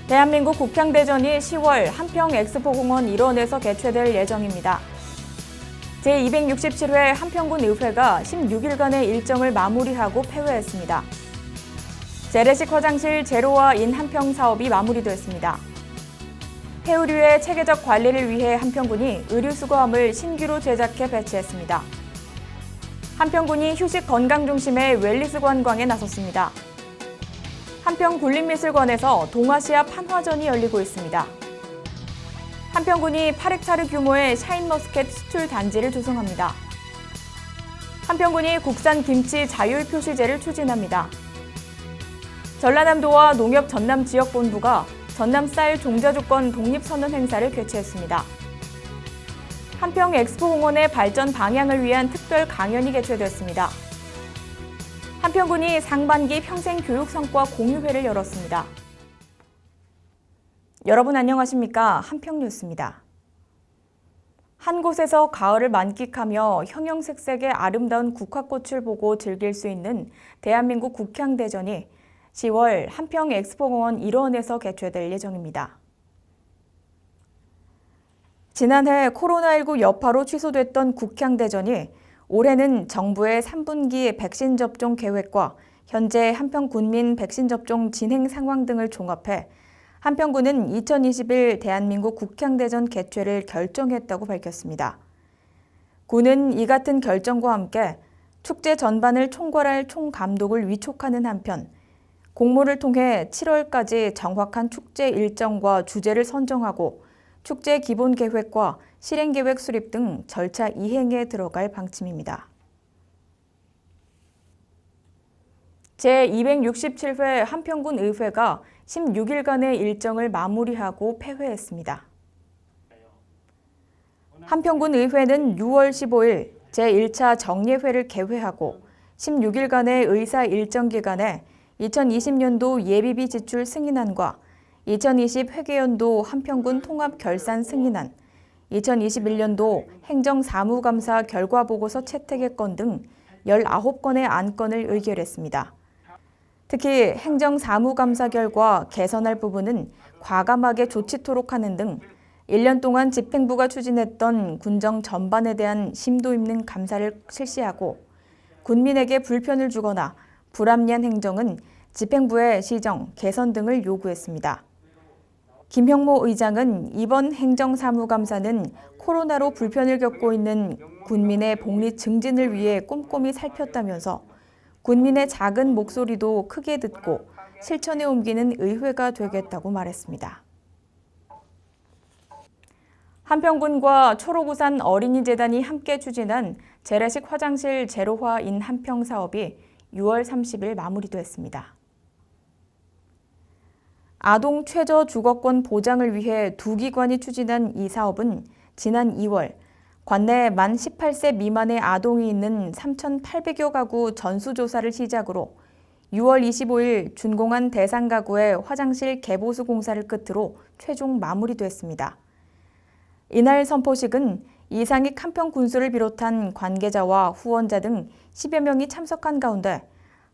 대한민국 국향대전이 10월 한평 엑스포공원 일원에서 개최될 예정입니다. 제267회 한평군의회가 16일간의 일정을 마무리하고 폐회했습니다. 재래식 화장실 제로와 인 한평 사업이 마무리됐습니다. 폐의류의 체계적 관리를 위해 한평군이 의류수거함을 신규로 제작해 배치했습니다. 한평군이 휴식 건강 중심의 웰리스 관광에 나섰습니다. 한평군립미술관에서 동아시아 판화전이 열리고 있습니다. 한평군이 8헥타르 규모의 샤인머스켓 수출 단지를 조성합니다. 한평군이 국산 김치 자율 표시제를 추진합니다. 전라남도와 농협 전남지역본부가 전남 쌀 종자조건 독립선언 행사를 개최했습니다. 한평 엑스포공원의 발전 방향을 위한 특별 강연이 개최됐습니다. 한평군이 상반기 평생교육성과 공유회를 열었습니다. 여러분 안녕하십니까? 한평뉴스입니다. 한 곳에서 가을을 만끽하며 형형색색의 아름다운 국화꽃을 보고 즐길 수 있는 대한민국 국향대전이 10월 한평 엑스포공원 일원에서 개최될 예정입니다. 지난해 코로나19 여파로 취소됐던 국향대전이 올해는 정부의 3분기 백신 접종 계획과 현재 한평군민 백신 접종 진행 상황 등을 종합해 한평군은 2021 대한민국 국향대전 개최를 결정했다고 밝혔습니다. 군은 이 같은 결정과 함께 축제 전반을 총괄할 총감독을 위촉하는 한편 공모를 통해 7월까지 정확한 축제 일정과 주제를 선정하고 축제 기본 계획과 실행 계획 수립 등 절차 이행에 들어갈 방침입니다. 제267회 한평군 의회가 16일간의 일정을 마무리하고 폐회했습니다. 한평군 의회는 6월 15일 제1차 정례회를 개회하고 16일간의 의사 일정 기간에 2020년도 예비비 지출 승인안과 2020 회계연도 한평군 통합 결산 승인안, 2021년도 행정사무감사 결과보고서 채택의 건 등 19건의 안건을 의결했습니다. 특히 행정사무감사 결과 개선할 부분은 과감하게 조치토록 하는 등 1년 동안 집행부가 추진했던 군정 전반에 대한 심도 있는 감사를 실시하고 군민에게 불편을 주거나 불합리한 행정은 집행부의 시정, 개선 등을 요구했습니다. 김형모 의장은 이번 행정사무감사는 코로나로 불편을 겪고 있는 군민의 복리 증진을 위해 꼼꼼히 살폈다면서 군민의 작은 목소리도 크게 듣고 실천에 옮기는 의회가 되겠다고 말했습니다. 한평군과 초록우산 어린이재단이 함께 추진한 재래식 화장실 제로화 인 한평 사업이 6월 30일 마무리됐습니다. 아동 최저 주거권 보장을 위해 두 기관이 추진한 이 사업은 지난 2월 관내 만 18세 미만의 아동이 있는 3,800여 가구 전수조사를 시작으로 6월 25일 준공한 대상 가구의 화장실 개보수 공사를 끝으로 최종 마무리됐습니다. 이날 선포식은 이상익 한평군수를 비롯한 관계자와 후원자 등 10여 명이 참석한 가운데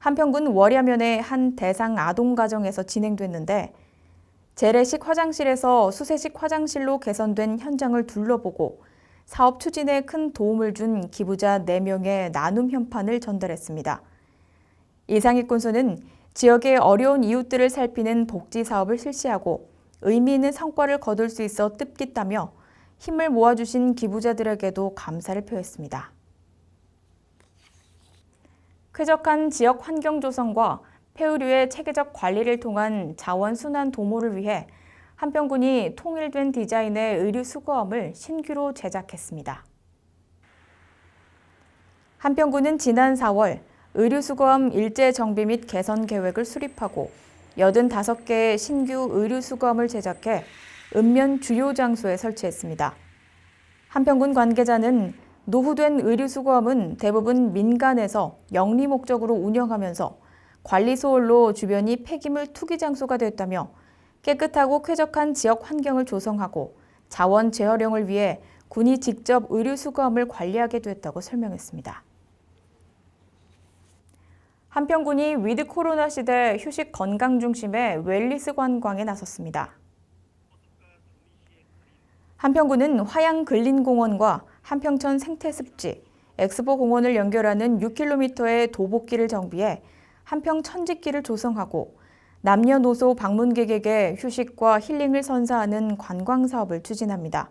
한평군 월야면의 한 대상 아동가정에서 진행됐는데 재래식 화장실에서 수세식 화장실로 개선된 현장을 둘러보고 사업 추진에 큰 도움을 준 기부자 4명의 나눔 현판을 전달했습니다. 이상익 군수는 지역의 어려운 이웃들을 살피는 복지 사업을 실시하고 의미 있는 성과를 거둘 수 있어 뜻깊다며 힘을 모아주신 기부자들에게도 감사를 표했습니다. 쾌적한 지역 환경 조성과 폐의류의 체계적 관리를 통한 자원 순환 도모를 위해 한평군이 통일된 디자인의 의류 수거함을 신규로 제작했습니다. 한평군은 지난 4월 의류 수거함 일제 정비 및 개선 계획을 수립하고 85개의 신규 의류 수거함을 제작해 읍면 주요 장소에 설치했습니다. 한평군 관계자는 노후된 의류 수거함은 대부분 민간에서 영리 목적으로 운영하면서 관리 소홀로 주변이 폐기물 투기 장소가 됐다며 깨끗하고 쾌적한 지역 환경을 조성하고 자원 재활용을 위해 군이 직접 의류 수거함을 관리하게 됐다고 설명했습니다. 한평군이 위드 코로나 시대 휴식 건강 중심의 웰니스 관광에 나섰습니다. 한평군은 화양근린공원과 한평천 생태습지, 엑스포공원을 연결하는 6km의 도보길을 정비해 한평천지길을 조성하고 남녀노소 방문객에게 휴식과 힐링을 선사하는 관광사업을 추진합니다.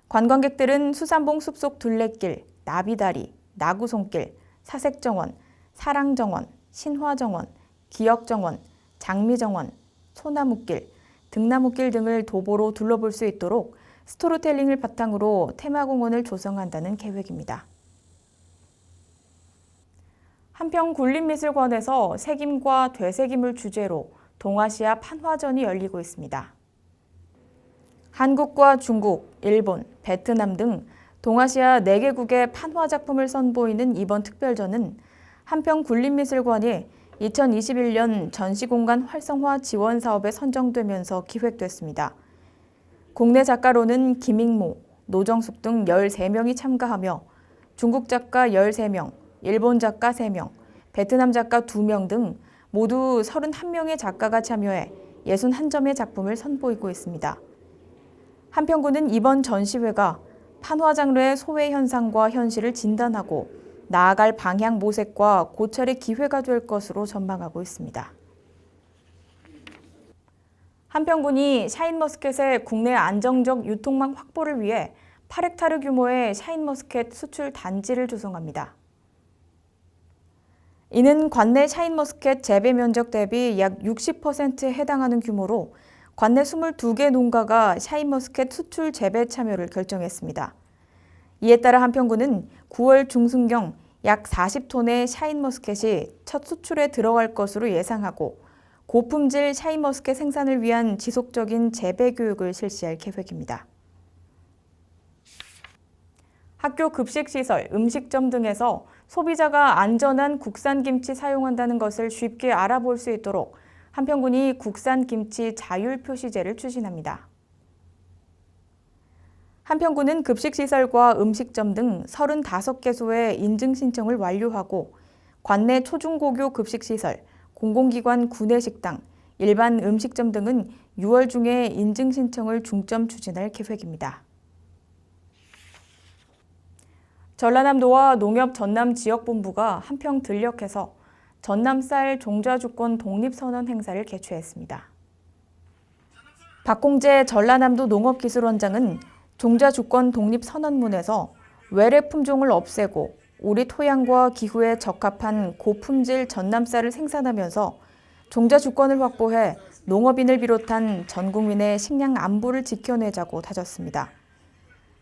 관광객들은 수산봉 숲속 둘레길, 나비다리, 나구송길, 사색정원, 사랑정원, 신화정원, 기역정원, 장미정원, 소나무길, 등나무길 등을 도보로 둘러볼 수 있도록 스토리텔링을 바탕으로 테마공원을 조성한다는 계획입니다. 한평군림미술관에서 새김과 되새김을 주제로 동아시아 판화전이 열리고 있습니다. 한국과 중국, 일본, 베트남 등 동아시아 4개국의 판화 작품을 선보이는 이번 특별전은 한평군림미술관이 2021년 전시공간 활성화 지원 사업에 선정되면서 기획됐습니다. 국내 작가로는 김익모, 노정숙 등 13명이 참가하며 중국 작가 13명, 일본 작가 3명, 베트남 작가 2명 등 모두 31명의 작가가 참여해 61점의 작품을 선보이고 있습니다. 한평군은 이번 전시회가 판화 장르의 소외 현상과 현실을 진단하고 나아갈 방향 모색과 고찰의 기회가 될 것으로 전망하고 있습니다. 한평군이 샤인머스켓의 국내 안정적 유통망 확보를 위해 8헥타르 규모의 샤인머스켓 수출 단지를 조성합니다. 이는 관내 샤인머스켓 재배 면적 대비 약 60%에 해당하는 규모로 관내 22개 농가가 샤인머스켓 수출 재배 참여를 결정했습니다. 이에 따라 한평군은 9월 중순경 약 40톤의 샤인머스켓이 첫 수출에 들어갈 것으로 예상하고 고품질 샤인머스켓 생산을 위한 지속적인 재배 교육을 실시할 계획입니다. 학교 급식시설, 음식점 등에서 소비자가 안전한 국산 김치 사용한다는 것을 쉽게 알아볼 수 있도록 한평군이 국산 김치 자율 표시제를 추진합니다. 한평군은 급식시설과 음식점 등 35개소의 인증 신청을 완료하고 관내 초중고교 급식시설, 공공기관 구내식당, 일반 음식점 등은 6월 중에 인증 신청을 중점 추진할 계획입니다. 전라남도와 농협전남지역본부가 한평 들녘에서 전남쌀 종자주권 독립선언 행사를 개최했습니다. 박홍재 전라남도 농업기술원장은 종자주권 독립선언문에서 외래 품종을 없애고 우리 토양과 기후에 적합한 고품질 전남쌀을 생산하면서 종자주권을 확보해 농업인을 비롯한 전 국민의 식량 안보를 지켜내자고 다졌습니다.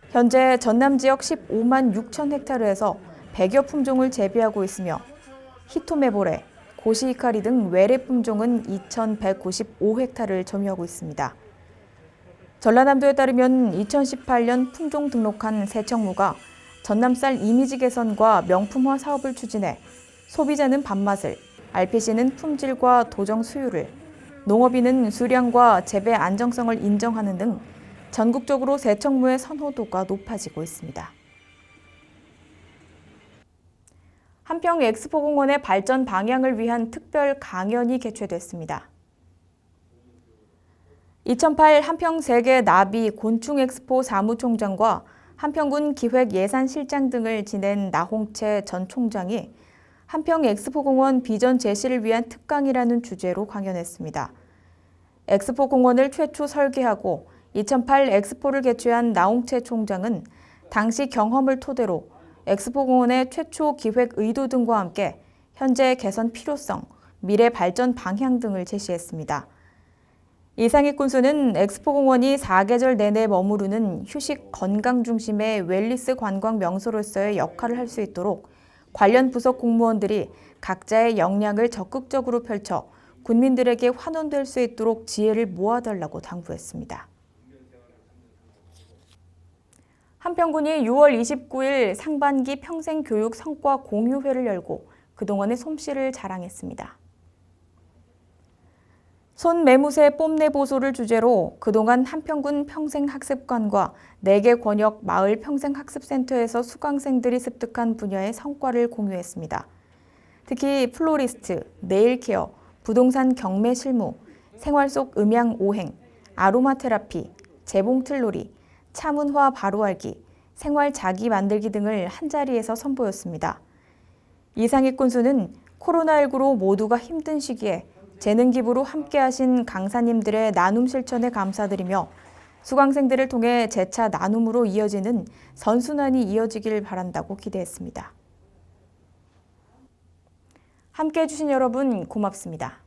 현재 전남 지역 15만 6천 헥타르에서 100여 품종을 재배하고 있으며 히토메보레, 고시히카리 등 외래 품종은 2,195헥타르를 점유하고 있습니다. 전라남도에 따르면 2018년 품종 등록한 세척무가 전남쌀 이미지 개선과 명품화 사업을 추진해 소비자는 밥맛을, RPC는 품질과 도정 수율을, 농업인은 수량과 재배 안정성을 인정하는 등 전국적으로 세척무의 선호도가 높아지고 있습니다. 한평 엑스포공원의 발전 방향을 위한 특별 강연이 개최됐습니다. 2008 한평 세계 나비 곤충 엑스포 사무총장과 한평군 기획예산실장 등을 지낸 나홍채 전 총장이 한평 엑스포공원 비전 제시를 위한 특강이라는 주제로 강연했습니다. 엑스포공원을 최초 설계하고 2008 엑스포를 개최한 나홍채 총장은 당시 경험을 토대로 엑스포공원의 최초 기획 의도 등과 함께 현재 개선 필요성, 미래 발전 방향 등을 제시했습니다. 이상익 군수는 엑스포공원이 4계절 내내 머무르는 휴식 건강 중심의 웰니스 관광 명소로서의 역할을 할 수 있도록 관련 부서 공무원들이 각자의 역량을 적극적으로 펼쳐 군민들에게 환원될 수 있도록 지혜를 모아달라고 당부했습니다. 한평군이 6월 29일 상반기 평생교육 성과 공유회를 열고 그동안의 솜씨를 자랑했습니다. 손매무새 뽐내 보소를 주제로 그동안 한평군 평생학습관과 4개 권역 마을 평생학습센터에서 수강생들이 습득한 분야의 성과를 공유했습니다. 특히 플로리스트, 네일케어, 부동산 경매 실무, 생활 속 음향 오행, 아로마 테라피, 재봉틀놀이, 차문화 바로알기, 생활 자기 만들기 등을 한자리에서 선보였습니다. 이 상위권수는 코로나19로 모두가 힘든 시기에 재능 기부로 함께하신 강사님들의 나눔 실천에 감사드리며 수강생들을 통해 재차 나눔으로 이어지는 선순환이 이어지길 바란다고 기대했습니다. 함께해 주신 여러분 고맙습니다.